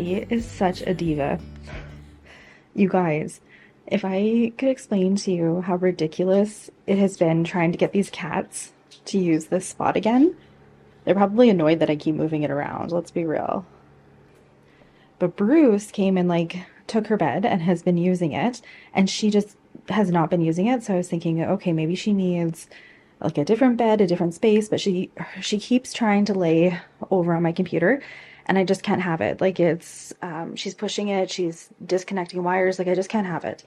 puppy is such a diva. You guys, if I could explain to you how ridiculous it has been trying to get these cats to use this spot again, they're probably annoyed that I keep moving it around, let's be real. But Bruce came and like took her bed and has been using it, and she just has not been using it. So I was thinking, okay, maybe she needs like a different bed, a different space, but she keeps trying to lay over on my computer and I just can't have it. Like it's she's pushing it, she's disconnecting wires, like I just can't have it.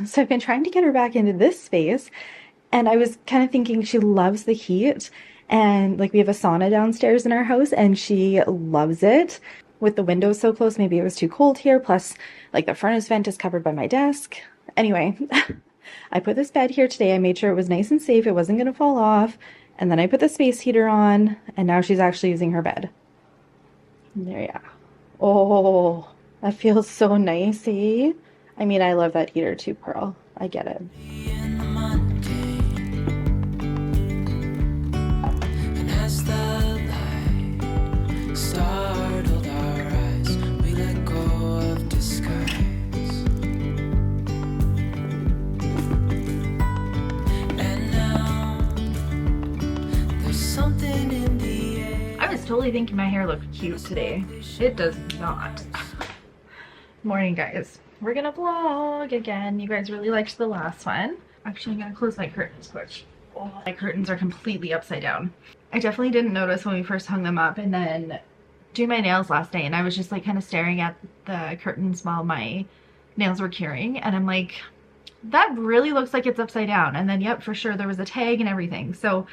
So I've been trying to get her back into this space, and I was kind of thinking she loves the heat, and like we have a sauna downstairs in our house and she loves it. With the windows so close, maybe it was too cold here, plus like the furnace vent is covered by my desk. Anyway, I put this bed here today. I made sure it was nice and safe, it wasn't going to fall off, and then I put the space heater on, and now she's actually using her bed. There, yeah. Oh, that feels so nice, eh? I mean, I love that heater too, Pearl. I get it. Totally thinking my hair looked cute today. It does not. Morning, guys. We're gonna vlog again. You guys really liked the last one. Actually, I'm gonna close my curtains quick. Oh, my curtains are completely upside down. I definitely didn't notice when we first hung them up, and then doing my nails last night, and I was just like kind of staring at the curtains while my nails were curing, and I'm like, that really looks like it's upside down. And then, yep, for sure there was a tag and everything. So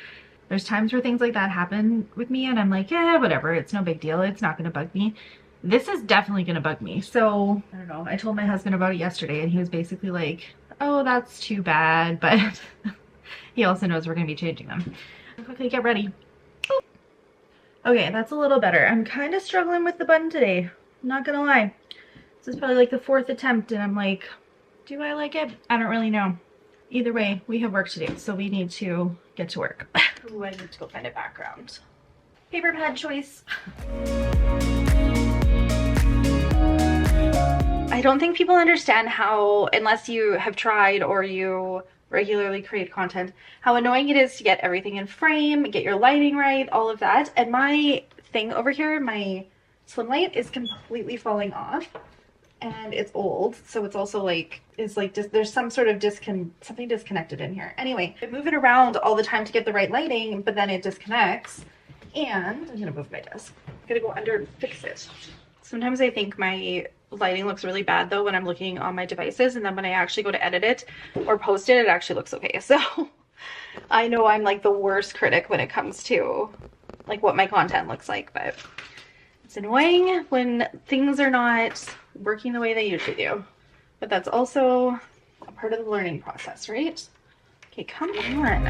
there's times where things like that happen with me and I'm like, yeah, whatever, it's no big deal, it's not gonna bug me. This is definitely gonna bug me. So I don't know, I told my husband about it yesterday and he was basically like, oh, that's too bad, but he also knows we're gonna be changing them. Okay, get ready. Okay, that's a little better. I'm kind of struggling with the button today, I'm not gonna lie. This is probably like the 4th attempt and I'm like, do I like it? I don't really know. Either way, we have work to do, so we need to get to work. Ooh, I need to go find a background. Paper pad choice. I don't think people understand how, unless you have tried or you regularly create content, how annoying it is to get everything in frame, get your lighting right, all of that. And my thing over here, my slim light, is completely falling off. And it's old, so it's also like, there's some sort of something disconnected in here. Anyway, I move it around all the time to get the right lighting, but then it disconnects. And I'm gonna move my desk. I'm gonna go under and fix it. Sometimes I think my lighting looks really bad though when I'm looking on my devices, and then when I actually go to edit it or post it, it actually looks okay. So I know I'm like the worst critic when it comes to like what my content looks like, but it's annoying when things are not working the way they usually do. But that's also a part of the learning process, right? Okay, come on.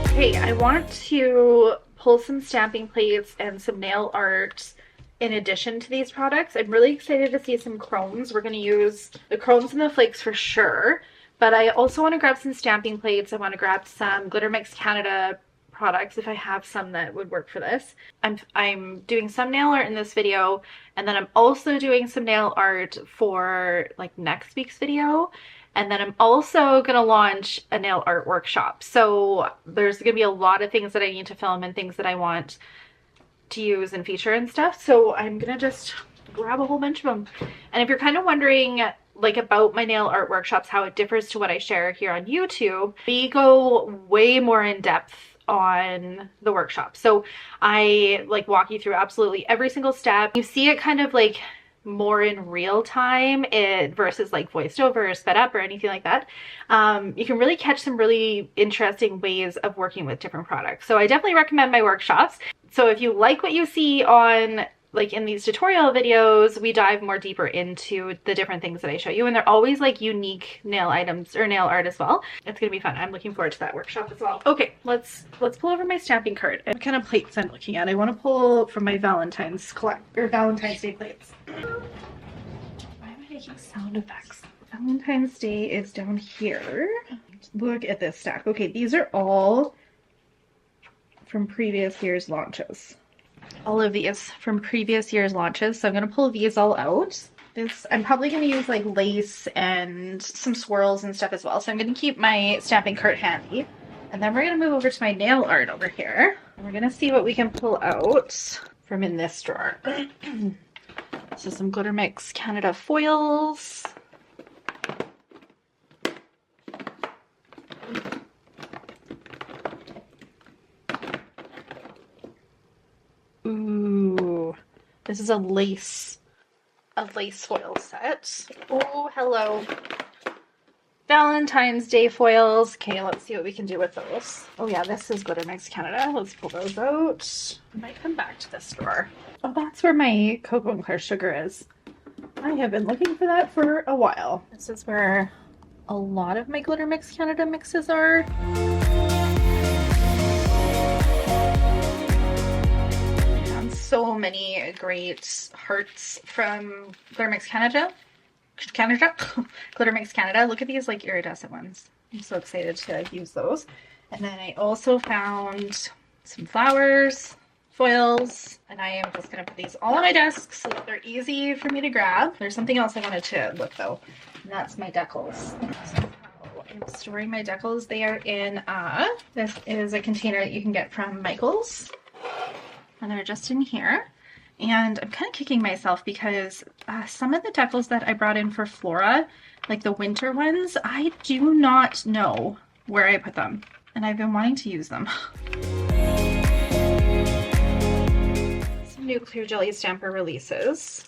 Okay, I want to pull some stamping plates and some nail art in addition to these products. I'm really excited to see some chromes. We're going to use the chromes and the flakes for sure, but I also want to grab some stamping plates. I want to grab some Glitter Mix Canada products if I have some that would work for this. I'm doing some nail art in this video, and then I'm also doing some nail art for like next week's video, and then I'm also going to launch a nail art workshop. So there's going to be a lot of things that I need to film and things that I want to use and feature and stuff, so I'm gonna just grab a whole bunch of them. And if you're kind of wondering like about my nail art workshops, how it differs to what I share here on YouTube, we go way more in depth on the workshop. So I like walk you through absolutely every single step. You see it kind of like more in real time versus like voiced over or sped up or anything like that. You can really catch some really interesting ways of working with different products. So I definitely recommend my workshops. So if you like what you see on like in these tutorial videos, we dive more deeper into the different things that I show you, and they're always like unique nail items or nail art as well. It's gonna be fun. I'm looking forward to that workshop as well. Okay, let's pull over my stamping card. What kind of plates I'm looking at? I want to pull from my Valentine's Day plates. making sound effects. Valentine's Day is down here. Look at this stack. Okay, these are all from previous year's launches. All of these from previous year's launches. So I'm going to pull these all out. This, I'm probably going to use like lace and some swirls and stuff as well. So I'm going to keep my stamping cart handy. And then we're going to move over to my nail art over here. And we're going to see what we can pull out from in this drawer. So some Glitter Mix Canada foils. Ooh, this is a lace foil set. Oh, hello. Valentine's Day foils. Okay, let's see what we can do with those. Oh yeah, this is Glitter Mix Canada. Let's pull those out. I might come back to this drawer. Oh, that's where my Cocoa and Clair sugar is. I have been looking for that for a while. This is where a lot of my Glitter Mix Canada mixes are. And so many great hearts from Glitter Mix Canada. Glitter Mix Canada. Look at these like iridescent ones. I'm so excited to use those. And then I also found some flowers, foils, and I am just going to put these all on my desk so that they're easy for me to grab. There's something else I wanted to look though, and that's my decals. So I'm storing my decals. They are in this is a container that you can get from Michael's, and they're just in here. And I'm kind of kicking myself because some of the decals that I brought in for Flora, like the winter ones, I do not know where I put them, and I've been wanting to use them. Some new Clear Jelly Stamper releases.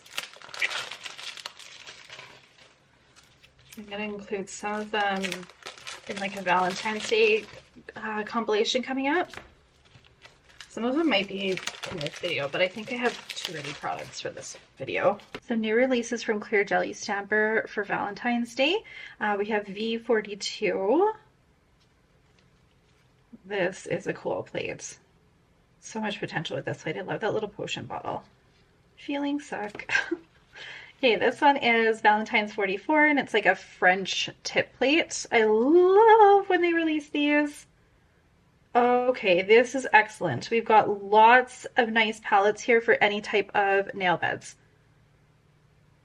I'm going to include some of them in like a Valentine's Day compilation coming up. Some of them might be in this video, but I think I have too many products for this video. Some new releases from Clear Jelly Stamper for Valentine's Day. We have V42. This is a cool plate. So much potential with this plate. I love that little potion bottle. Feeling suck. Okay, this one is Valentine's 44, and it's like a French tip plate. I love when they release these. Okay, this is excellent. We've got lots of nice palettes here for any type of nail beds.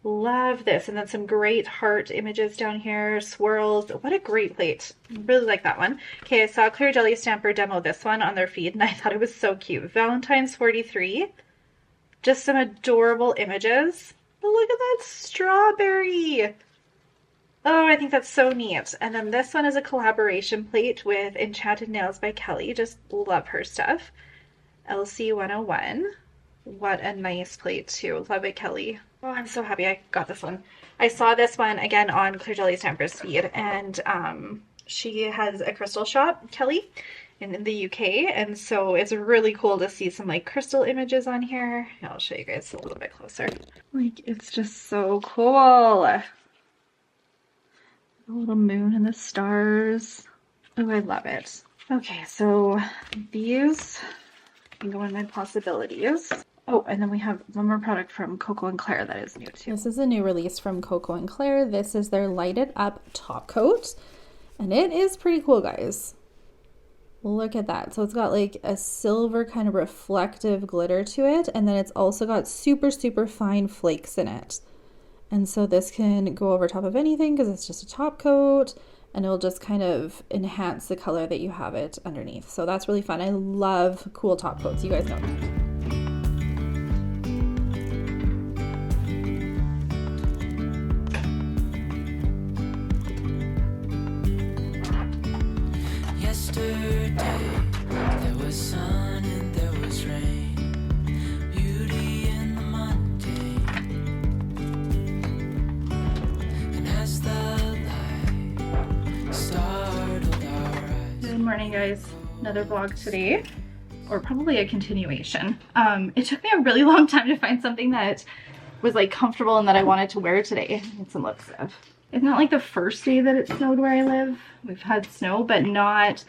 Love this. And then some great heart images down here, swirls. What a great plate. Really like that one. Okay, I saw Clear Jelly Stamper demo this one on their feed, and I thought it was so cute. Valentine's 43. Just some adorable images. Oh, look at that strawberry. Oh, I think that's so neat. And then this one is a collaboration plate with Enchanted Nails by Kelly. Just love her stuff. LC 101. What a nice plate too. Love it, Kelly. Oh, I'm so happy I got this one. I saw this one again on Clear Jelly Stamper's feed, and she has a crystal shop, Kelly, in the UK, and so it's really cool to see some like crystal images on here. I'll show you guys a little bit closer. Like, it's just so cool. The little moon and the stars. Oh, I love it. Okay, so these can go in my possibilities. Oh, and then we have one more product from Cocoa and Clair that is new too. This is a new release from Cocoa and Clair. This is their lighted up top coat, and it is pretty cool, guys. Look at that. So it's got like a silver kind of reflective glitter to it, and then it's also got super, super fine flakes in it. And so this can go over top of anything because it's just a top coat, and it'll just kind of enhance the color that you have it underneath. So that's really fun. I love cool top coats. You guys know that. Yesterday there was sun and there was rain, beauty in the mundane, and as the light startled our eyes. Good morning, guys. Another vlog today, or probably a continuation. It took me a really long time to find something that was like comfortable and that I wanted to wear today. Need some lip stuff. It's not like the first day that it snowed where I live. We've had snow, but not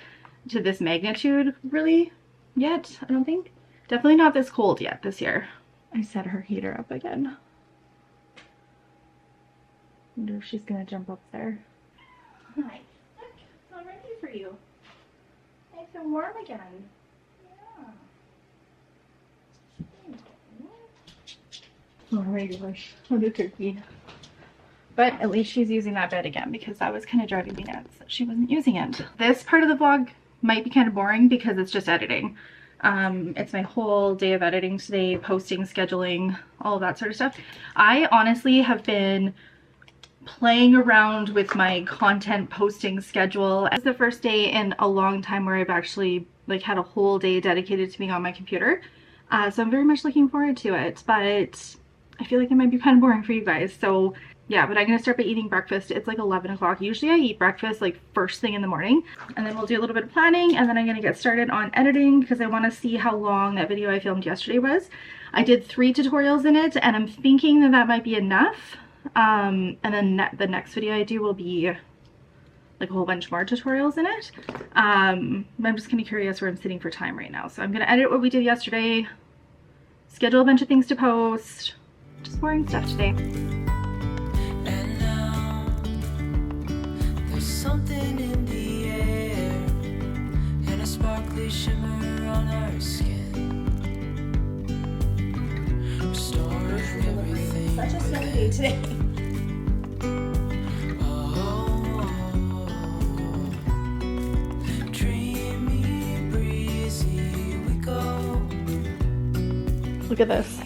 to this magnitude really yet, I don't think. Definitely not this cold yet this year. I set her heater up again. wonder if she's gonna jump up there. Hi. Look, it's all ready for you. Nice and warm again. Yeah. Oh my gosh, what a turkey. But at least she's using that bed again because that was kind of driving me nuts that she wasn't using it. This part of the vlog might be kind of boring because it's just editing. It's my whole day of editing today, posting, scheduling, all of that sort of stuff. I honestly have been playing around with my content posting schedule. It's the first day in a long time where I've actually like had a whole day dedicated to being on my computer. So I'm very much looking forward to it, but I feel like it might be kind of boring for you guys. So yeah, but I'm gonna start by eating breakfast. It's like 11 o'clock. Usually I eat breakfast like first thing in the morning, and then we'll do a little bit of planning, and then I'm gonna get started on editing because I want to see how long that video I filmed yesterday was. I did 3 tutorials in it, and I'm thinking that that might be enough. And then the next video I do will be like a whole bunch more tutorials in it. I'm just kind of curious where I'm sitting for time right now. So I'm gonna edit what we did yesterday, schedule a bunch of things to post, just boring stuff today. And now there's something in the air and a sparkly shimmer on our skin, restoring everything. Such a snowy day today. Dreamy, breezy we go. Look at this.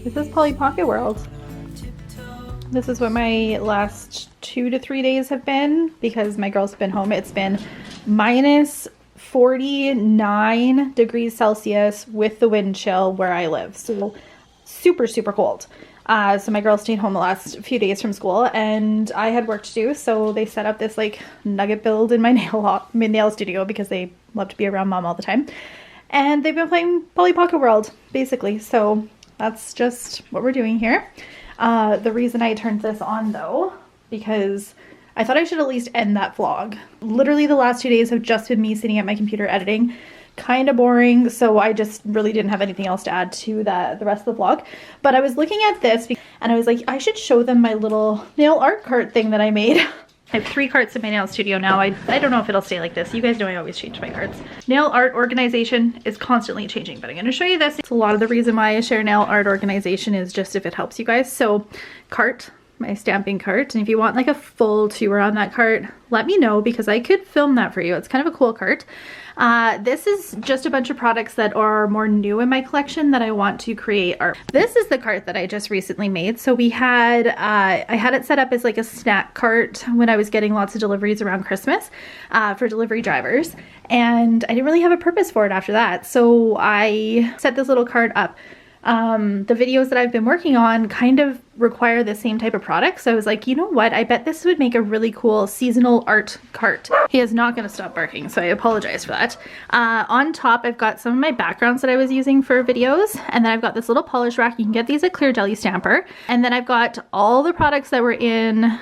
This is Polly Pocket World. This is what my last 2 to 3 days have been because my girls have been home. It's been minus 49 degrees Celsius with the wind chill where I live. So super, super cold. So my girls stayed home the last few days from school and I had work to do. So they set up this like nugget build in my nail studio because they love to be around mom all the time. And they've been playing Polly Pocket World basically. So that's just what we're doing here. The reason I turned this on though, because I thought I should at least end that vlog. Literally the last 2 days have just been me sitting at my computer editing. Kind of boring, so I just really didn't have anything else to add to the rest of the vlog. But I was looking at this and I was like, I should show them my little nail art cart thing that I made. I have 3 carts in my nail studio now. I don't know if it'll stay like this. You guys know I always change my carts. Nail art organization is constantly changing, but I'm going to show you this. It's a lot of the reason why I share nail art organization is just if it helps you guys. So cart, my stamping cart, and if you want like a full tour on that cart, let me know because I could film that for you. It's kind of a cool cart. This is just a bunch of products that are more new in my collection that I want to create art. This is the cart that I just recently made. So we had, I had it set up as like a snack cart when I was getting lots of deliveries around Christmas for delivery drivers. And I didn't really have a purpose for it after that. So I set this little cart up. The videos that I've been working on kind of require the same type of product. So I was like, you know what? I bet this would make a really cool seasonal art cart. He is not going to stop barking, so I apologize for that. On top, I've got some of my backgrounds that I was using for videos. And then I've got this little polish rack. You can get these at Clear Deli Stamper. And then I've got all the products that were in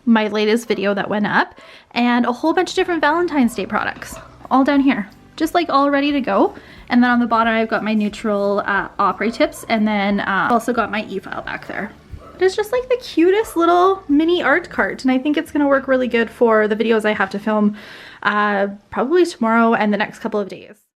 my latest video that went up and a whole bunch of different Valentine's Day products all down here. Just like all ready to go. And then on the bottom I've got my neutral opera tips, and then also got my e-file back there. It's just like the cutest little mini art cart, and I think it's going to work really good for the videos I have to film probably tomorrow and the next couple of days.